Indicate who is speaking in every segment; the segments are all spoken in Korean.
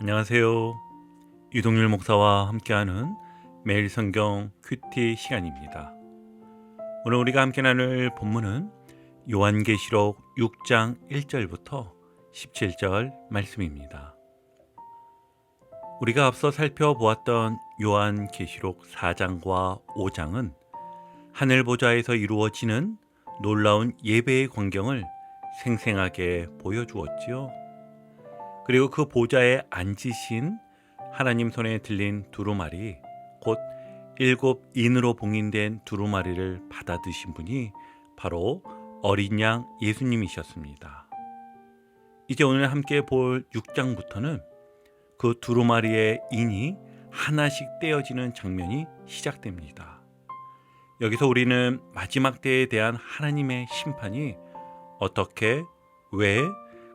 Speaker 1: 안녕하세요. 유동률 목사와 함께하는 매일 성경 큐티 시간입니다. 오늘 우리가 함께 나눌 본문은 요한계시록 6장 1절부터 17절 말씀입니다. 우리가 앞서 살펴보았던 요한계시록 4장과 5장은 하늘 보좌에서 이루어지는 놀라운 예배의 광경을 생생하게 보여주었지요. 그리고 그 보좌에 앉으신 하나님 손에 들린 두루마리, 곧 7인으로 봉인된 두루마리를 받아 드신 분이 바로 어린 양 예수님이셨습니다. 이제 오늘 함께 볼 6장부터는 그 두루마리의 인이 하나씩 떼어지는 장면이 시작됩니다. 여기서 우리는 마지막 때에 대한 하나님의 심판이 어떻게, 왜,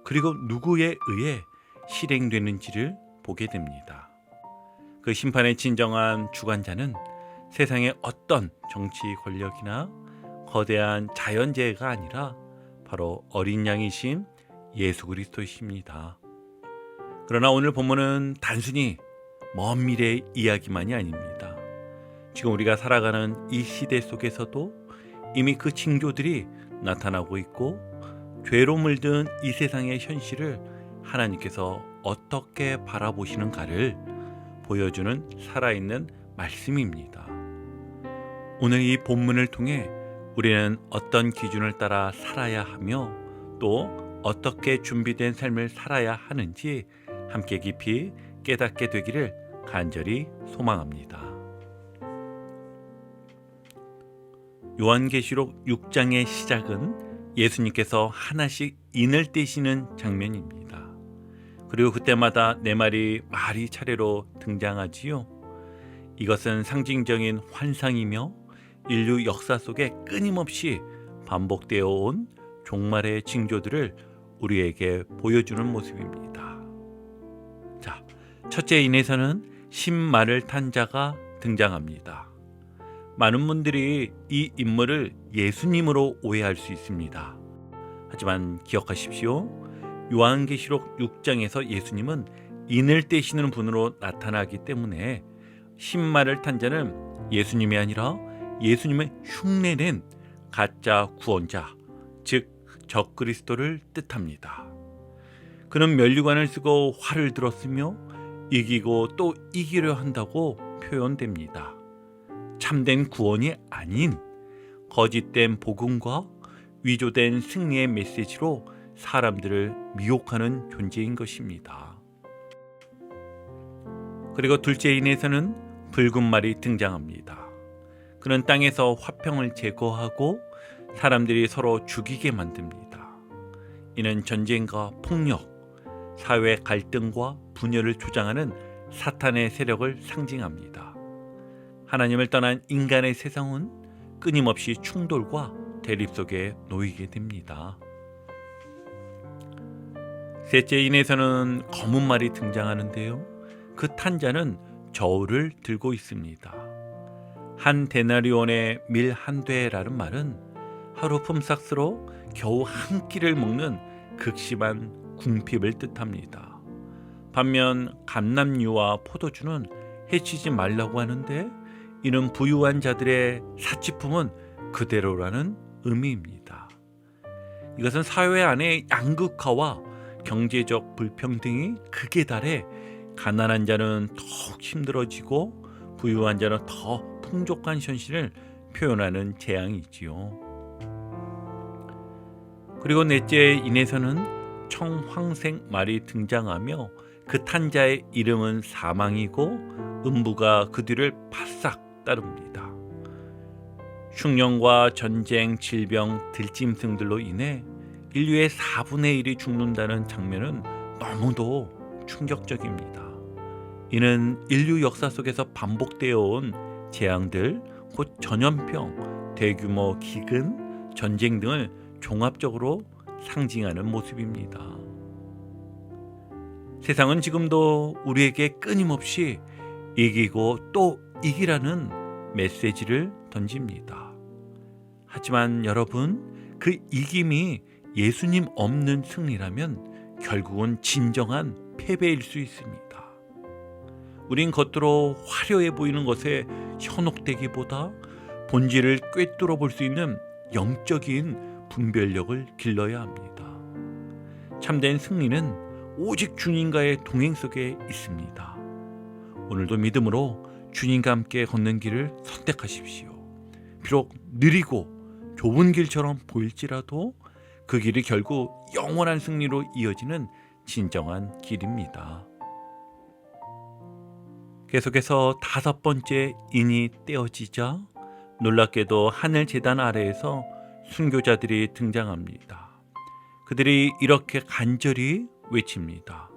Speaker 1: 그리고 누구에 의해 실행되는지를 보게 됩니다. 그 심판의 진정한 주관자는 세상의 어떤 정치 권력이나 거대한 자연재해가 아니라 바로 어린 양이신 예수 그리스도이십니다. 그러나 오늘 본문은 단순히 먼 미래의 이야기만이 아닙니다. 지금 우리가 살아가는 이 시대 속에서도 이미 그 징조들이 나타나고 있고, 죄로 물든 이 세상의 현실을 하나님께서 어떻게 바라보시는가를 보여주는 살아있는 말씀입니다. 오늘 이 본문을 통해 우리는 어떤 기준을 따라 살아야 하며 또 어떻게 준비된 삶을 살아야 하는지 함께 깊이 깨닫게 되기를 간절히 소망합니다. 요한계시록 6장의 시작은 예수님께서 하나씩 인을 떼시는 장면입니다. 그리고 그때마다 네 마리 말이 차례로 등장하지요. 이것은 상징적인 환상이며 인류 역사 속에 끊임없이 반복되어 온 종말의 징조들을 우리에게 보여주는 모습입니다. 자, 첫째 인에서는 신말을 탄 자가 등장합니다. 많은 분들이 이 인물을 예수님으로 오해할 수 있습니다. 하지만 기억하십시오. 요한계시록 6장에서 예수님은 인을 떼시는 분으로 나타나기 때문에 신말을 탄 자는 예수님이 아니라 예수님의 흉내낸 가짜 구원자, 즉 적그리스도를 뜻합니다. 그는 면류관을 쓰고 활을 들었으며 이기고 또 이기려 한다고 표현됩니다. 참된 구원이 아닌 거짓된 복음과 위조된 승리의 메시지로 사람들을 미혹하는 존재인 것입니다. 그리고 둘째 인에서는 붉은 말이 등장합니다. 그는 땅에서 화평을 제거하고 사람들이 서로 죽이게 만듭니다. 이는 전쟁과 폭력, 사회 갈등과 분열을 조장하는 사탄의 세력을 상징합니다. 하나님을 떠난 인간의 세상은 끊임없이 충돌과 대립 속에 놓이게 됩니다. 셋째 인에서는 검은 말이 등장하는데요. 그 탄 자는 저울을 들고 있습니다. 한 데나리온의 밀 한 되라는 말은 하루 품삯으로 겨우 한 끼를 먹는 극심한 궁핍을 뜻합니다. 반면 감람유와 포도주는 해치지 말라고 하는데 이는 부유한 자들의 사치품은 그대로라는 의미입니다. 이것은 사회 안의 양극화와 경제적 불평등이 극에 달해 가난한 자는 더욱 힘들어지고 부유한 자는 더 풍족한 현실을 표현하는 재앙이지요. 그리고 넷째 인에서는 청황색 말이 등장하며 그 탄 자의 이름은 사망이고 음부가 그 뒤를 바싹 따릅니다. 흉년과 전쟁, 질병, 들짐승들로 인해 인류의 4분의 1이 죽는다는 장면은 너무도 충격적입니다. 이는 인류 역사 속에서 반복되어 온 재앙들, 곧 전염병, 대규모 기근, 전쟁 등을 종합적으로 상징하는 모습입니다. 세상은 지금도 우리에게 끊임없이 이기고 또 이기라는 메시지를 던집니다. 하지만 여러분, 그 이김이 예수님 없는 승리라면 결국은 진정한 패배일 수 있습니다. 우린 겉으로 화려해 보이는 것에 현혹되기보다 본질을 꿰뚫어 볼 수 있는 영적인 분별력을 길러야 합니다. 참된 승리는 오직 주님과의 동행 속에 있습니다. 오늘도 믿음으로 주님과 함께 걷는 길을 선택하십시오. 비록 느리고 좁은 길처럼 보일지라도 그 길이 결국 영원한 승리로 이어지는 진정한 길입니다. 계속해서 5번째 인이 떼어지자 놀랍게도 하늘 제단 아래에서 순교자들이 등장합니다. 그들이 이렇게 간절히 외칩니다.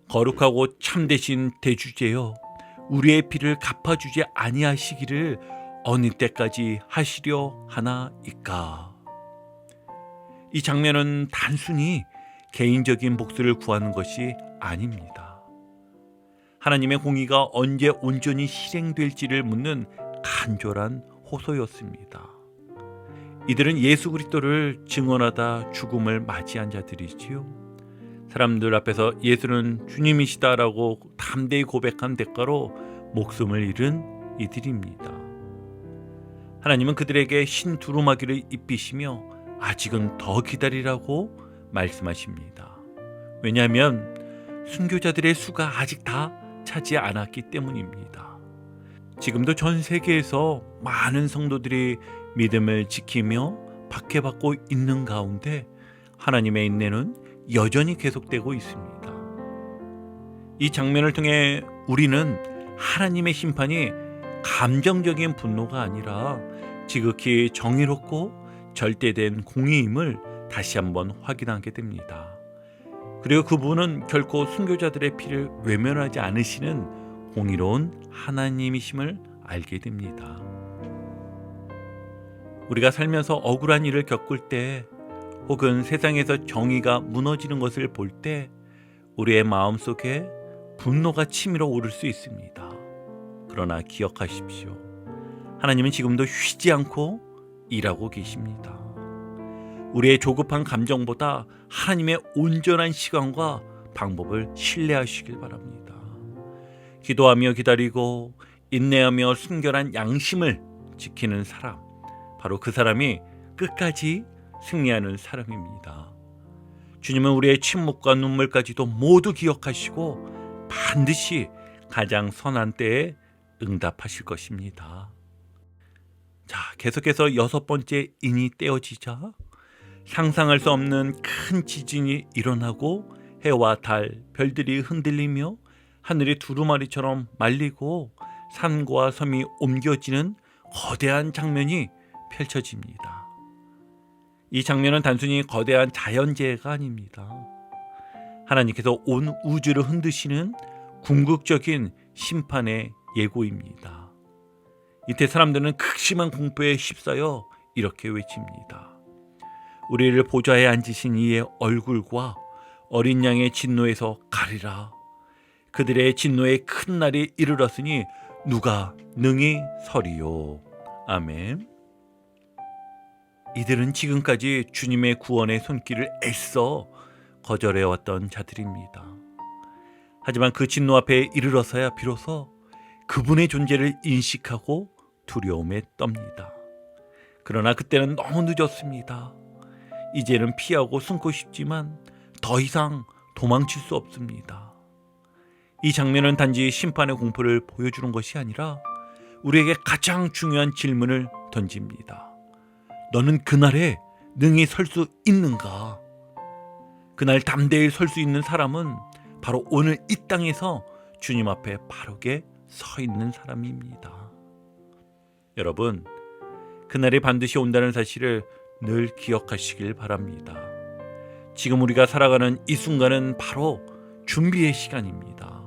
Speaker 1: 거룩하고 참되신 대주제여, 우리의 피를 갚아주지 아니하시기를 어느 때까지 하시려 하나이까. 이 장면은 단순히 개인적인 복수를 구하는 것이 아닙니다. 하나님의 공의가 언제 온전히 실행될지를 묻는 간절한 호소였습니다. 이들은 예수 그리스도를 증언하다 죽음을 맞이한 자들이지요. 사람들 앞에서 예수는 주님이시다라고 담대히 고백한 대가로 목숨을 잃은 이들입니다. 하나님은 그들에게 흰 두루마기를 입히시며 아직은 더 기다리라고 말씀하십니다. 왜냐하면 순교자들의 수가 아직 다 차지 않았기 때문입니다. 지금도 전 세계에서 많은 성도들이 믿음을 지키며 박해받고 있는 가운데 하나님의 인내는 여전히 계속되고 있습니다. 이 장면을 통해 우리는 하나님의 심판이 감정적인 분노가 아니라 지극히 정의롭고 절대된 공의임을 다시 한번 확인하게 됩니다. 그리고 그분은 결코 순교자들의 피를 외면하지 않으시는 공의로운 하나님이심을 알게 됩니다. 우리가 살면서 억울한 일을 겪을 때 혹은 세상에서 정의가 무너지는 것을 볼 때 우리의 마음속에 분노가 치밀어 오를 수 있습니다. 그러나 기억하십시오. 하나님은 지금도 쉬지 않고 일하고 계십니다. 우리의 조급한 감정보다 하나님의 온전한 시간과 방법을 신뢰하시길 바랍니다. 기도하며 기다리고 인내하며 순결한 양심을 지키는 사람, 바로 그 사람이 끝까지 승리하는 사람입니다. 주님은 우리의 침묵과 눈물까지도 모두 기억하시고 반드시 가장 선한 때에 응답하실 것입니다. 자, 계속해서 6번째 인이 떼어지자 상상할 수 없는 큰 지진이 일어나고 해와 달, 별들이 흔들리며 하늘이 두루마리처럼 말리고 산과 섬이 옮겨지는 거대한 장면이 펼쳐집니다. 이 장면은 단순히 거대한 자연재해가 아닙니다. 하나님께서 온 우주를 흔드시는 궁극적인 심판의 예고입니다. 이때 사람들은 극심한 공포에 휩싸여 이렇게 외칩니다. 우리를 보좌에 앉으신 이의 얼굴과 어린 양의 진노에서 가리라. 그들의 진노의 큰 날이 이르렀으니 누가 능히 서리요. 아멘. 이들은 지금까지 주님의 구원의 손길을 애써 거절해왔던 자들입니다. 하지만 그 진노 앞에 이르러서야 비로소 그분의 존재를 인식하고 두려움에 떱니다. 그러나 그때는 너무 늦었습니다. 이제는 피하고 숨고 싶지만 더 이상 도망칠 수 없습니다. 이 장면은 단지 심판의 공포를 보여주는 것이 아니라 우리에게 가장 중요한 질문을 던집니다. 너는 그날에 능히 설 수 있는가? 그날 담대히 설 수 있는 사람은 바로 오늘 이 땅에서 주님 앞에 바르게 서 있는 사람입니다. 여러분, 그날이 반드시 온다는 사실을 늘 기억하시길 바랍니다. 지금 우리가 살아가는 이 순간은 바로 준비의 시간입니다.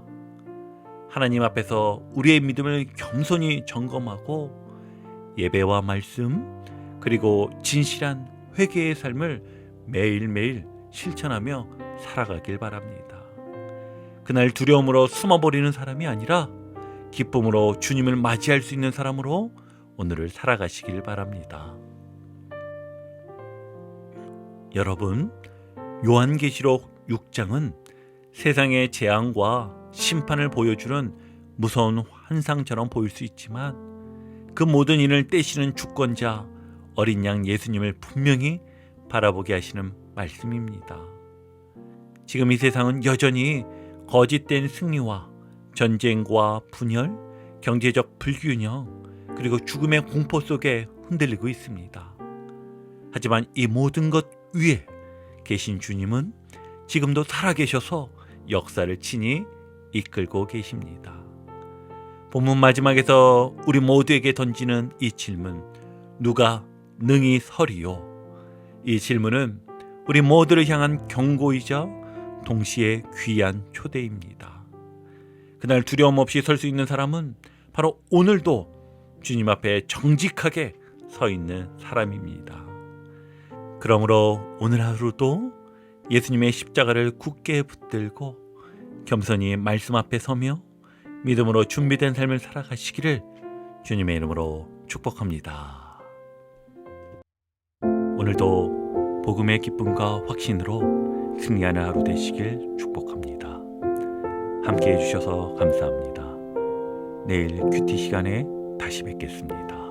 Speaker 1: 하나님 앞에서 우리의 믿음을 겸손히 점검하고 예배와 말씀 그리고 진실한 회개의 삶을 매일매일 실천하며 살아가길 바랍니다. 그날 두려움으로 숨어버리는 사람이 아니라 기쁨으로 주님을 맞이할 수 있는 사람으로 오늘을 살아가시길 바랍니다. 여러분, 요한계시록 6장은 세상의 재앙과 심판을 보여주는 무서운 환상처럼 보일 수 있지만 그 모든 일을 떼시는 주권자 어린 양 예수님을 분명히 바라보게 하시는 말씀입니다. 지금 이 세상은 여전히 거짓된 승리와 전쟁과 분열, 경제적 불균형, 그리고 죽음의 공포 속에 흔들리고 있습니다. 하지만 이 모든 것 위에 계신 주님은 지금도 살아계셔서 역사를 친히 이끌고 계십니다. 본문 마지막에서 우리 모두에게 던지는 이 질문, 누가 능히 서리요? 이 질문은 우리 모두를 향한 경고이자 동시에 귀한 초대입니다. 그날 두려움 없이 설 수 있는 사람은 바로 오늘도 주님 앞에 정직하게 서 있는 사람입니다. 그러므로 오늘 하루도 예수님의 십자가를 굳게 붙들고 겸손히 말씀 앞에 서며 믿음으로 준비된 삶을 살아가시기를 주님의 이름으로 축복합니다. 오늘도 복음의 기쁨과 확신으로 승리하는 하루 되시길 축복합니다. 함께 해주셔서 감사합니다. 내일 큐티 시간에 다시 뵙겠습니다.